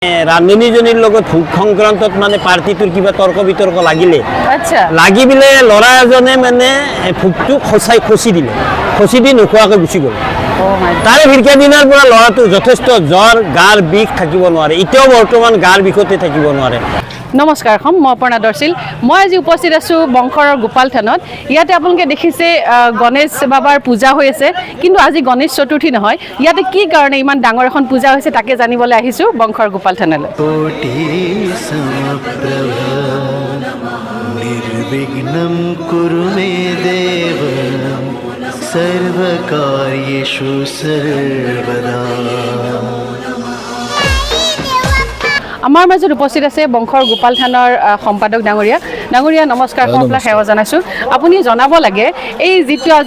ৰান্ধনীজনীৰ লগত ভোগ সংক্ৰান্তত মানে পাৰ্টিটোৰ কিবা তৰ্ক বিতৰ্ক লাগিলে আচ্ছা লাগি পেলাই ল'ৰা এজনে মানে ভোগটো খচি দিলে খচি দি নোখোৱাকৈ গুচি গ'ল তাৰে ভিৰকা দিনাৰ পৰা ল'ৰাটো যথেষ্ট জ্বৰ গাৰ বিষ থাকিব নোৱাৰে এতিয়াও বৰ্তমান গাৰ বিষতে থাকিব নোৱাৰে নমস্কাৰ মই অপৰ্ণা দৰ্শিল মই আজি উপস্থিত আছো বংশৰৰ গোপাল থানত ইয়াতে আপোনালোকে দেখিছে গণেশ বাবাৰ পূজা হৈ আছে কিন্তু আজি গণেশ চতুৰ্থী নহয় ইয়াতে কি কাৰণে ইমান ডাঙৰ এখন পূজা হৈছে তাকে জানিবলৈ আহিছো বংশৰ গোপাল থানলৈ निर्विघ्नं कुरु मे देव सर्वकार्येषु सर्वदा আমাৰ মাজত উপস্থিত আছে বংশৰ গোপাল থানৰ সম্পাদক ডাঙৰীয়া নমস্কাৰ আপোনাক সেৱা জনাইছোঁ আপুনি জনাব লাগে এই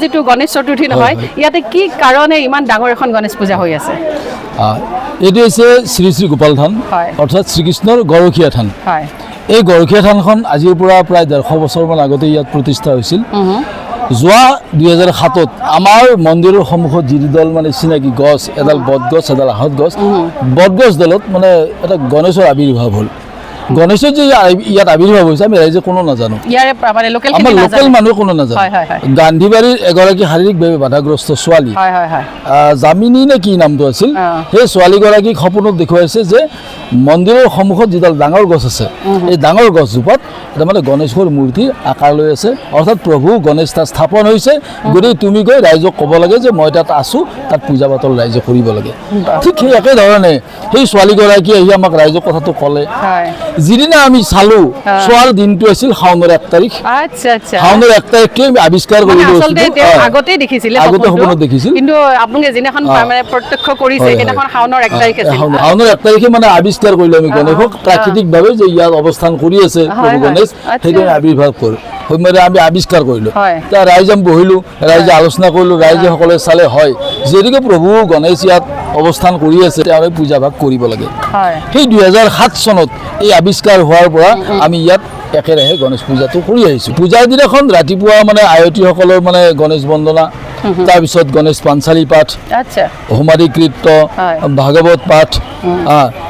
যিটো গণেশ চতুৰ্থী নহয় ইয়াতে কি কাৰণে ইমান ডাঙৰ এখন গণেশ পূজা হৈ আছে এইটো হৈছে শ্ৰী শ্ৰী গোপাল থান অৰ্থাৎ শ্ৰীকৃষ্ণৰ গৰখীয়া থান হয় এই গৰখীয়া থানখন আজিৰ পৰা প্ৰায় 150 বছৰমান আগতে ইয়াত প্ৰতিষ্ঠা হৈছিল যোৱা 2007ত আমাৰ মন্দিৰৰ সন্মুখত যিডাল মানে চিনাকি গছ এডাল বটগছ এডাল আহত গছ বটগছ ডালত মানে এটা গণেশৰ আবিৰ্ভাৱ হ'ল গণেশৰ যে ইয়াত আবিৰ্ভাৱ হৈছে আমি ৰাইজে কোনো নাজানো আমাৰ লোকেল মানুহ কোনো নাজানো গান্ধীবাৰীৰ এগৰাকী শাৰীৰিকভাৱে বাধাগ্ৰস্ত ছোৱালী জামিনী নে কি নামটো আছিল সেই ছোৱালীগৰাকীক সপোনত দেখুৱাইছে যে মন্দিৰৰ সন্মুখত যিডাল ডাঙৰ গছ আছে এই ডাঙৰ গছজোপাত এটা মানে গণেশৰ মূৰ্তি আকাৰ লৈ আছে অৰ্থাৎ প্ৰভু গণেশ তাত স্থাপন হৈছে গতিকে তুমি গৈ ৰাইজক ক'ব লাগে যে মই তাত আছোঁ তাত পূজা পাতল ৰাইজে কৰিব লাগে ঠিক সেই একেধৰণে সেই ছোৱালীগৰাকীয়ে আহি আমাক ৰাইজৰ কথাটো ক'লে যিদিনা আমি চালো চোৱাৰ দিনটো আছিল শাওনৰ 1 তাৰিখ শাওনৰ 1 তাৰিখে আমি আৱিষ্কাৰ কৰিলো আগতে দেখিছিল সপোনত দেখিছিল কিন্তু আপোনালোকে যিদিনাখন মানে প্ৰত্যক্ষ কৰিছে সেইদিনাখন শাওনৰ 1 তাৰিখ আছিল শাওনৰ 1 তাৰিখে মানে আৱিষ্কাৰ কৰিলো আমি গণেশক প্ৰাকৃতিকভাৱে যে ইয়াত অৱস্থান কৰি আছে প্ৰভু গণেশ সেইদিনা আৱিৰ্ভাৱ কৰিলো সময়তে আমি আৱিষ্কাৰ কৰিলো তাৰ ৰাইজে বহিলো ৰাইজে আলোচনা কৰিলো ৰাইজে সকলে চালে হয় যেদিকে প্ৰভু গণেশ ইয়াত অৱস্থান কৰি আছে তেওঁ পূজা ভাগ কৰিব লাগে সেই 2007 চনত এই আৱিষ্কাৰ হোৱাৰ পৰা আমি ইয়াত একেৰাহে গণেশ পূজাটো কৰি আহিছোঁ পূজাৰ দিনাখন ৰাতিপুৱা মানে আয়তীসকলৰ মানে গণেশ বন্দনা তাৰপিছত গণেশ পাঞ্চালী পাঠ হোমাদি কীৰ্ত ভাগৱত পাঠ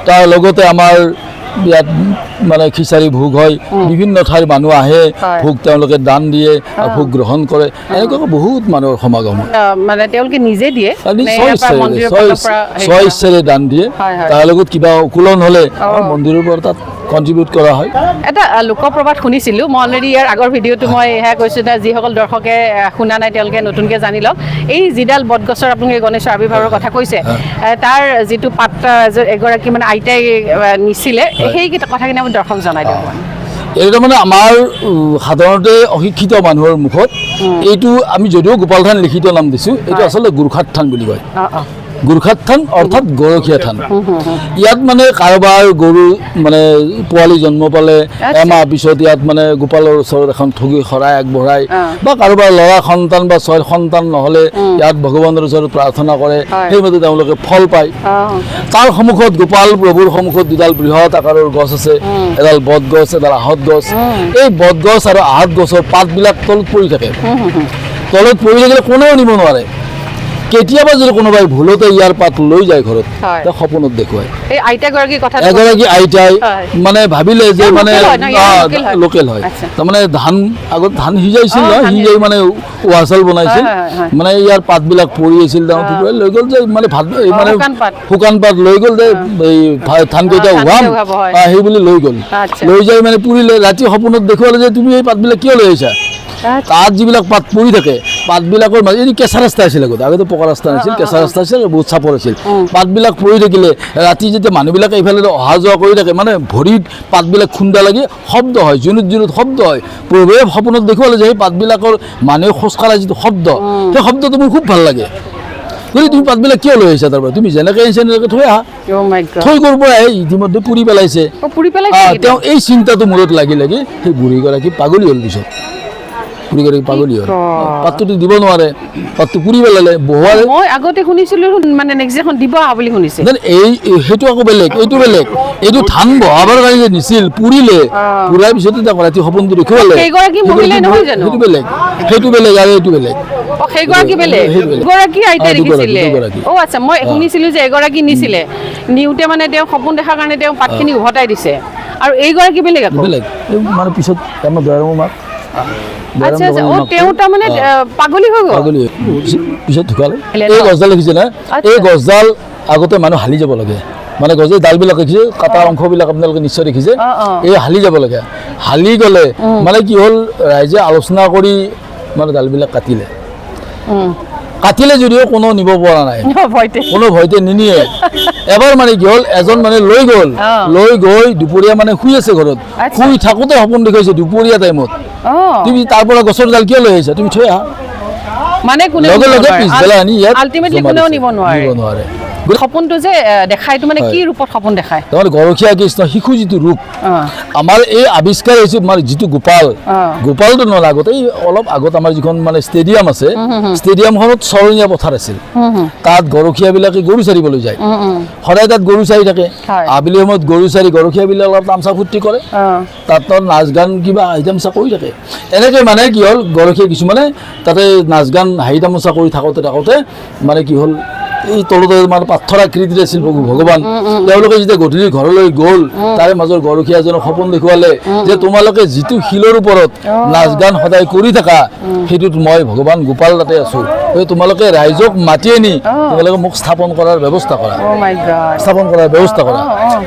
তাৰ লগতে আমাৰ ইয়াত মানে খিচাৰি ভোগ হয় বিভিন্ন ঠাইৰ মানুহ আহে ভোগ তেওঁলোকে দান দিয়ে ভোগ গ্ৰহণ কৰে এনেকুৱা বহুত মানুহৰ সমাগম মানে তেওঁলোকে নিজে দিয়ে স্ব ইচ্ছাৰে দান দিয়ে তাৰ লগত কিবা উকুলন হ'লে মন্দিৰৰ পৰা তাত কণ্ট্ৰিবিউট কৰা হয় এটা লোকপ্ৰবাদ শুনিছিলোঁ মই অলৰেডি ইয়াৰ আগৰ ভিডিঅ'টো মই সেয়া কৈছোঁ যে যিসকল দৰ্শকে শুনা নাই তেওঁলোকে নতুনকৈ জানি লওক এই যিডাল বটগছৰ আপোনালোকে গণেশৰ আৱিৰ্ভাৱৰ কথা কৈছে তাৰ যিটো পাত এগৰাকী মানে আইতাই নিছিলে সেই কথাখিনি আমি দৰ্শক জনাই দিওঁ এইটো মানে আমাৰ সাধাৰণতে অশিক্ষিত মানুহৰ মুখত এইটো আমি যদিও গোপাল থান লিখিত নাম দিছোঁ এইটো আচলতে গোৰখাত থান বুলি কয় গোৰখাত থান অৰ্থাৎ গৰখীয়া থান ইয়াত মানে কাৰোবাৰ গৰু মানে পোৱালি জন্ম পালে এমাহ পিছত ইয়াত মানে গোপালৰ ওচৰত এখন ঠগি শৰাই আগবঢ়ায় বা কাৰোবাৰ ল'ৰা সন্তান বা ছোৱালী সন্তান নহ'লে ইয়াত ভগৱানৰ ওচৰত প্ৰাৰ্থনা কৰে সেইমতে তেওঁলোকে ফল পায় তাৰ সন্মুখত গোপাল প্ৰভুৰ সন্মুখত দুডাল বৃহৎ আকাৰৰ গছ আছে এডাল বটগছ এডাল আহত গছ এই বটগছ আৰু আহত গছৰ পাতবিলাক তলত পৰি থাকে তলত পৰি থাকিলে কোনেও নিব নোৱাৰে কেতিয়াবা যদি কোনোবাই ভুলতে ইয়াৰ পাত লৈ যায় ঘৰত সপোনত দেখুৱায় এগৰাকী আইতাই মানে ভাবিলে যে মানে লোকেল হয় তাৰমানে আগত ধান সিজাইছিল সিজাই মানে উহা চাউল বনাইছিল মানে ইয়াৰ পাতবিলাক পৰি আছিল লৈ গ'ল যে মানে ভাত মানে শুকান পাত লৈ গ'ল যে এই ধানকেইটা উহাম সেই বুলি লৈ গ'ল লৈ যাই মানে পুৰিলে ৰাতি সপোনত দেখুৱালে যে তুমি এই পাতবিলাক কিয় লৈ আহিছা তাত যিবিলাক পাত পৰি থাকে পাতবিলাকৰ মাজত এই কেঁচা ৰাস্তা আছিল আগতে পকা ৰাস্তা নাছিল কেঁচা ৰাস্তা আছিল বহুত চাপৰ আছিল পাতবিলাক পৰি থাকিলে ৰাতি যেতিয়া মানুহবিলাকে এইফালে অহা যোৱা কৰি থাকে মানে ভৰিত পাতবিলাক খুন্দা লাগি শব্দ হয় জুনুত শব্দ হয় প্ৰভুৱে সপোনত দেখুৱালে যে সেই পাতবিলাকৰ মানুহে খোজকাঢ়া যিটো শব্দ সেই শব্দটো মোৰ খুব ভাল লাগে গতিকে তুমি পাতবিলাক কিয় লৈ আহিছা তাৰপৰা তুমি যেনেকৈ আহিছা তেনেকৈ থৈ আহা থৈ ক'ৰ পৰা আহে ইতিমধ্যে পুৰি পেলাইছে তেওঁ এই চিন্তাটো মূৰত লাগি লাগি সেই বুঢ়ীগৰাকী পাগলী হ'ল পিছত পুৰি কৰি পাগলী হ'ল পাতটোতো দিব নোৱাৰে পাতটো পুৰি পেলালে বহুৱালে মই আগতে শুনিছিলো মানে নেক্সট এখন দিব আহা বুলি শুনিছিল এই সেইটো আকৌ বেলেগ এইটো বেলেগ এইটো ধান বহাবৰ কাৰণে যে নিছিল পুৰিলে পুৰাৰ পিছত এটা ৰাতি সপোনটো দেখিবলৈ সেইগৰাকী মহিলাই নহয় জানো সেইটো বেলেগ আৰু এইটো বেলেগ সেইগৰাকী বেলেগ এগৰাকী আইতাই দেখিছিলে আচ্ছা মই শুনিছিলো যে এগৰাকী নিছিলে নিউতে মানে তেওঁ সপোন দেখাৰ কাৰণে তেওঁ পাতখিনি উভতাই দিছে আৰু এইগৰাকী বেলেগ আকৌ বেলেগ মানে পিছত আমাৰ দৰামৰ মাক আচ্ছা আচ্ছা তেওঁ তাৰমানে পাগলী হৈ গ'ল পাগলী পিছত ঢুকালে এই গছডাল দেখিছে না এই গছডাল আগতে মানুহ হালি যাব লাগে মানে গছৰ ডালবিলাক দেখিছে কাটা অংশবিলাক আপোনালোকে নিশ্চয় দেখিছে এই হালি যাব লাগে হালি গ'লে মানে কি হ'ল ৰাইজে আলোচনা কৰি মানে ডালবিলাক কাটিলে যদিও কোনো নিব পৰা নাই কোনো ভয়তে নিনিয়ে এবাৰ মানে কি হ'ল এজন মানে লৈ গৈ দুপৰীয়া মানে শুই আছে ঘৰত শুই থাকোঁতে সপোন দেখাইছে দুপৰীয়া টাইমত তুমি তাৰ পৰা গছৰ ডাল কিয় লৈ আহিছা তুমি থৈ আহা মানে লগে লগে পিছবেলা আনি ইয়াত আল্টিমেটলি কোনেও নিব নোৱাৰে সপোনটো যে দেখায় এইটো মানে কি ৰূপত সপোন দেখায় তাৰমানে গৰখীয়া কৃষ্ণ শিশু যিটো ৰূপ আমাৰ এই আৱিষ্কাৰ হৈছে আমাৰ যিটো গোপালটো নহয় আগতে এই অলপ আগত আমাৰ যিখন মানে ষ্টেডিয়াম আছে ষ্টেডিয়ামখনত চৰণীয়া পথাৰ আছিল তাত গৰখীয়াবিলাকে গৰু চাৰিবলৈ যায় সদায় তাত গৰু চাৰি থাকে আবেলি সময়ত গৰু চাৰি গৰখীয়াবিলাক অলপ তামচা ফূৰ্তি কৰে তাত নাচ গান কিবা হাঁহি তামচা কৰি থাকে এনেকৈ মানে কি হ'ল গৰখীয়া কিছুমানে তাতে নাচ গান হাঁহি তামচা কৰি থাকোঁতে মানে কি হ'ল এই তলতে মানে পাথৰ আকৃতিৰে আছিল ভগৱান তেওঁলোকে যেতিয়া গধূলি ঘৰলৈ গ'ল তাৰে মাজৰ গৰখীয়া এজনক সপোন দেখুৱালে যে তোমালোকে যিটো শিলৰ ওপৰত নাচ গান সদায় কৰি থাকা সেইটোত মই ভগৱান গোপাল তাতে আছো তোমালোকে ৰাইজক মাতি আনি তোমালোকে মোক স্থাপন কৰাৰ ব্যৱস্থা কৰা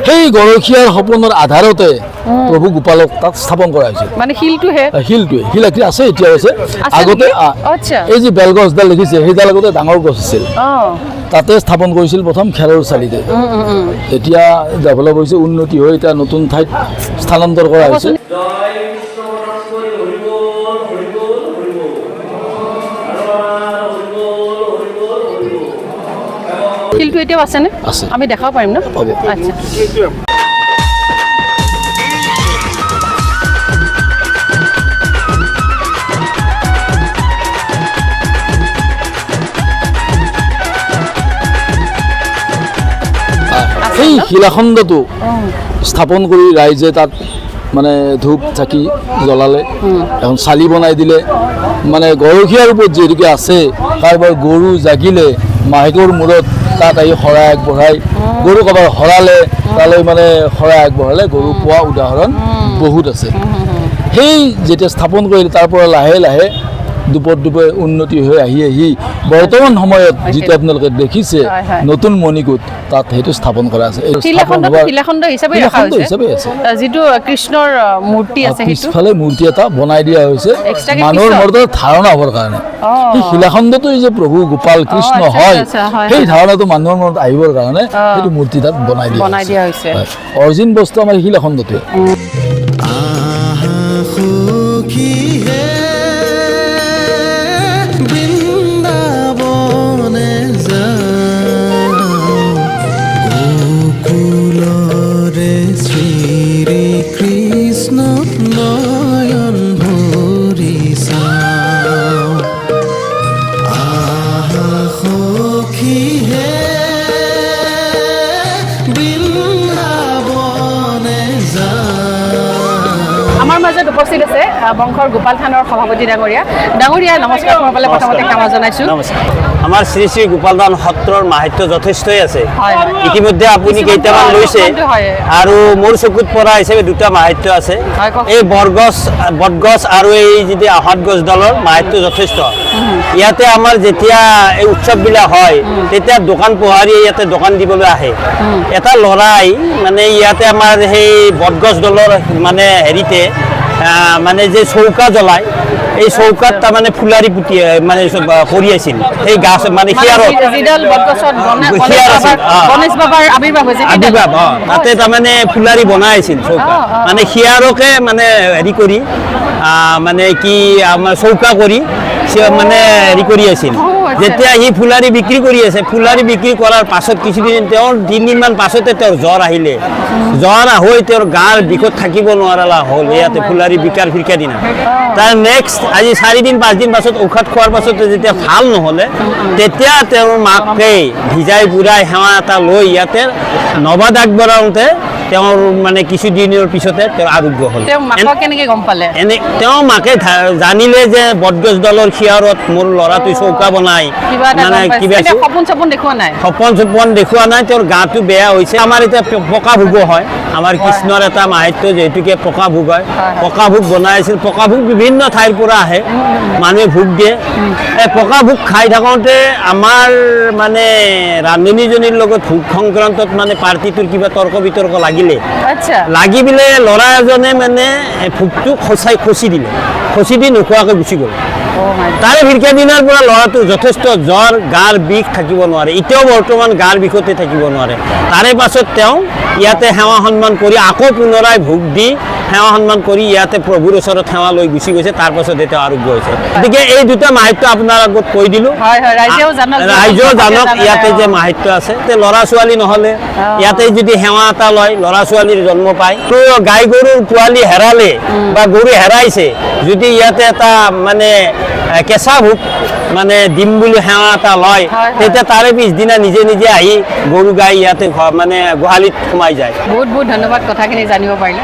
সেই গৰখীয়াৰ সপোনৰ আধাৰতে প্ৰভু গোপালক তাত স্থাপন কৰা হৈছিল মানে শিল আকৃতি আছে এতিয়াও আছে আগতে এই যে বেলগছডাল দেখিছে সেইডাল আগতে ডাঙৰ গছ আছিল তাতে স্থাপন কৰিছিল প্ৰথম খেৰৰ চালিতে এতিয়া ডেভেলপ হৈছে উন্নতি হৈ এতিয়া নতুন ঠাইত স্থানান্তৰ কৰা হৈছে শিলটো এতিয়াও আছেনে আমি দেখাব পাৰিম ন আচ্ছা সেই শিলাখণ্ডটো স্থাপন কৰি ৰাইজে তাত মানে ধূপ চাকি জ্বলালে এখন চালি বনাই দিলে মানে গৰখীয়াৰ ওপৰত যিহেতুকে আছে কাৰোবাৰ গৰু জাগিলে মাহেকৰ মূৰত তাত আহি শৰাই আগবঢ়াই গৰু কাৰোবাৰ হৰালে তালৈ মানে শৰাই আগবঢ়ালে গৰু পোৱা উদাহৰণ বহুত আছে সেই যেতিয়া স্থাপন কৰিলে তাৰ পৰা লাহে লাহে দুপে উন্নতি হৈ আহি বৰ্তমান সময়ত যিটো আপোনালোকে দেখিছে নতুন মণিকূট তাত সেইটো স্থাপন কৰা আছে শিলাখণ্ড হিচাপে আছে যিটো কৃষ্ণৰ মূৰ্তি আছে পিছফালে মূৰ্তি এটা বনাই দিয়া হৈছে মানুহৰ মনত ধাৰণা হ'বৰ কাৰণে সেই শিলাখণ্ডটো যে প্ৰভু গোপাল কৃষ্ণ হয় সেই ধাৰণাটো মানুহৰ মনত আহিবৰ কাৰণে সেইটো মূৰ্তি তাত বনাই দিয়া হৈছে অৰিজিন বস্তু আমাৰ শিলাখণ্ডটোৱে উপস্থিত আছে বংশৰ গোপাল থানৰ সভাপতি ডাঙৰীয়া নমস্কাৰ তোমালে প্ৰথমতে কামনা জনাইছোঁ আমাৰ শ্ৰী শ্ৰী গোপাল থান সত্ৰৰ মাহাত্য যথেষ্টই আছে ইতিমধ্যে আপুনি কেইটামান লৈছে আৰু মোৰ চকুত পৰা হিচাপে দুটা মাহাত্য আছে এই বটগছ আৰু এই যিটো আহত গছডালৰ মাহাত্য যথেষ্ট ইয়াতে আমাৰ যেতিয়া এই উৎসৱবিলাক হয় তেতিয়া দোকান পোহাৰীয়ে ইয়াতে দোকান দিবলৈ আহে এটা ল'ৰাই মানে ইয়াতে আমাৰ সেই বটগছডালৰ মানে হেৰিতে মানে যে চৌকা জ্বলায় এই চৌকাত তাৰমানে ফুলাৰী পুতি মানে কৰি আছিল সেই গাছ মানে তাতে তাৰমানে ফুলাৰী বনাই আছিল চৌকা মানে সিয়াৰকে মানে হেৰি কৰি মানে কি আমাৰ চৌকা কৰি মানে হেৰি কৰি আছিল যেতিয়া সি ফুলাৰি বিক্ৰী কৰি আছে, ফুলাৰি বিক্ৰী কৰাৰ পাছত কিছুদিন তেওঁৰ 3 দিনমান পাছতে তেওঁৰ জ্বৰ আহিলে, জ্বৰ হৈ তেওঁৰ গাৰ বিষত থাকিব নোৱাৰা হ'ল ইয়াতে ফুলাৰি বিকাৰ ফিৰকা দিনা। তাৰ নেক্সট আজি 4 দিন 5 দিন পাছত ঔষধ খোৱাৰ পাছতে যেতিয়া ভাল নহ'লে, তেতিয়া তেওঁৰ মাকে ভিজাই বুঢ়াই সেৱা এটা লৈ ইয়াতে নবাদ আগবঢ়াওঁতে তেওঁৰ মানে কিছুদিনৰ পিছতে তেওঁৰ আৰোগ্য হ'ল। তেওঁ মাকক কেনেকৈ গম পালে? এনে তেওঁ মাকে জানিলে যে বটগছ দলৰ শিয়াৰত মোৰ ল'ৰাটোৱে চৌকা বনাই কিবা এটা মানে কিবা সপোন চপোন দেখুওৱা নাই? সপোন চপোন দেখুওৱা নাই, তেওঁৰ গাটো বেয়া হৈছে। আমাৰ এতিয়া পকা ভোগ হয়, আমাৰ কৃষ্ণৰ এটা মাহাত্য যিহেতুকে পকা ভোগ হয়, পকা ভোগ বনাই আছিল। পকা ভোগ বিভিন্ন ঠাইৰ পৰা আহে, মানুহে ভোগ দিয়ে। এই পকা ভোগ খাই থাকোঁতে আমাৰ মানে ৰান্ধনীজনীৰ লগত ভোগ সংক্ৰান্তত মানে পাৰ্টিটোৰ কিবা তৰ্ক বিতৰ্ক লাগিলে, আচ্ছা, লাগি পেলাই ল'ৰা এজনে মানে ভোগটো খচি দিলে, খচি দি নোখোৱাকৈ গুচি গ'ল। তাৰে ফিৰকা দিনাৰ পৰা ল'ৰাটো যথেষ্ট জ্বৰ, গাৰ বিষ, থাকিব নোৱাৰে। এতিয়াও বৰ্তমান গাৰ বিষতে থাকিব নোৱাৰে। তাৰে পাছত তেওঁ ইয়াতে সেৱা সন্মান কৰি আকৌ পুনৰাই ভোগ দি সেৱা সন্মান কৰি ইয়াতে প্ৰভুৰ ওচৰত সেৱা লৈ গুচি গৈছে। তাৰ পাছতে তেওঁ আৰোগ্য হৈছে। গতিকে এই দুটা মাহাত্য আপোনাৰ আগত কৈ দিলোঁ, ৰাইজেও জানক ইয়াতে যে মাহাত্য আছে। ল'ৰা ছোৱালী নহ'লে ইয়াতে যদি সেৱা এটা লয়, ল'ৰা ছোৱালীৰ জন্ম পায়। তো গাই গৰুৰ পোৱালি হেৰালে বা গৰু হেৰাইছে, যদি ইয়াতে এটা মানে কেঁচা ভোগ মানে দিম বুলি সেৱা এটা লয়, তেতিয়া তাৰে পিছদিনা নিজে নিজে আহি গৰু গাই ইয়াতে মানে গোহালিত সোমাই যায়। বহুত বহুত ধন্যবাদ কথাখিনি জানিব পাৰিলে।